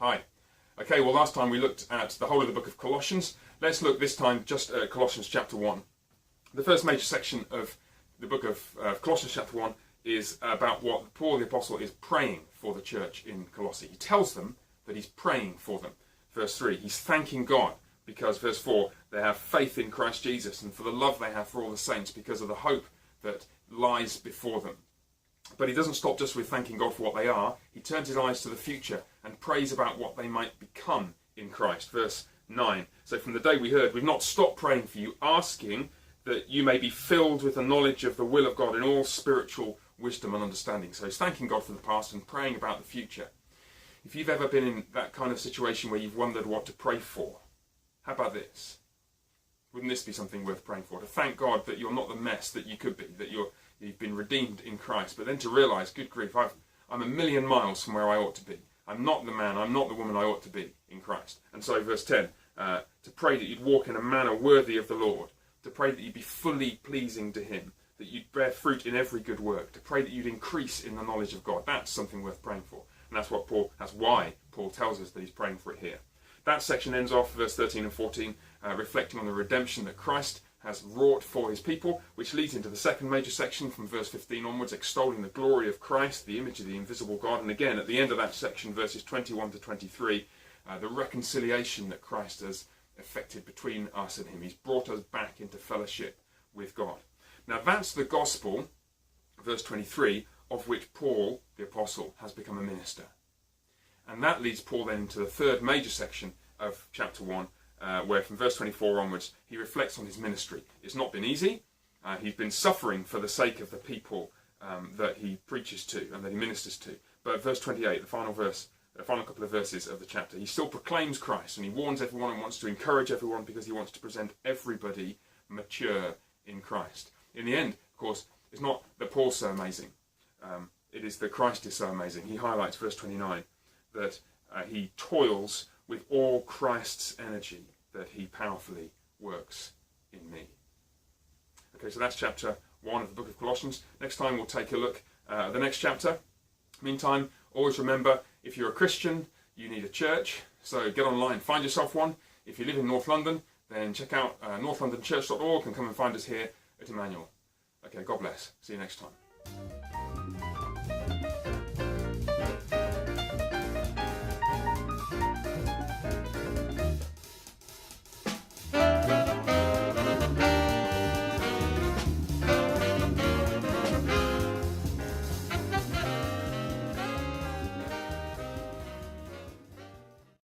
Hi. Okay, well last time we looked at the whole of the book of Colossians. Let's look this time just at Colossians chapter 1. The first major section of the book of Colossians chapter 1 is about what Paul the Apostle is praying for the church in Colossae. He tells them that he's praying for them. Verse 3, he's thanking God because, verse 4, they have faith in Christ Jesus and for the love they have for all the saints because of the hope that lies before them. But he doesn't stop just with thanking God for what they are. He turns his eyes to the future and prays about what they might become in Christ. Verse 9. So from the day we heard, we've not stopped praying for you, asking that you may be filled with the knowledge of the will of God in all spiritual wisdom and understanding. So he's thanking God for the past and praying about the future. If you've ever been in that kind of situation where you've wondered what to pray for, how about this? Wouldn't this be something worth praying for? To thank God that you're not the mess that you could be, that you've been redeemed in Christ, but then to realise, good grief, I'm a million miles from where I ought to be. I'm not the man, I'm not the woman I ought to be in Christ. And so verse 10, to pray that you'd walk in a manner worthy of the Lord, to pray that you'd be fully pleasing to him, that you'd bear fruit in every good work, to pray that you'd increase in the knowledge of God. That's something worth praying for. And that's why Paul tells us that he's praying for it here. That section ends off, verse 13 and 14, reflecting on the redemption that Christ has wrought for his people, which leads into the second major section from verse 15 onwards, extolling the glory of Christ, the image of the invisible God. And again, at the end of that section, verses 21 to 23, the reconciliation that Christ has effected between us and him. He's brought us back into fellowship with God. Now that's the gospel, verse 23, of which Paul, the apostle, has become a minister. And that leads Paul then into the third major section of chapter 1, where from verse 24 onwards, he reflects on his ministry. It's not been easy. He's been suffering for the sake of the people that he preaches to and that he ministers to. But verse 28, the final couple of verses of the chapter, he still proclaims Christ and he warns everyone and wants to encourage everyone because he wants to present everybody mature in Christ. In the end, of course, it's not that Paul's so amazing. It is that Christ is so amazing. He highlights, verse 29, that he toils with all Christ's energy, that he powerfully works in me. Okay, so that's chapter 1 of the book of Colossians. Next time we'll take a look at the next chapter. Meantime, always remember, if you're a Christian, you need a church. So get online, find yourself one. If you live in North London, then check out northlondonchurch.org and come and find us here at Emmanuel. Okay, God bless. See you next time.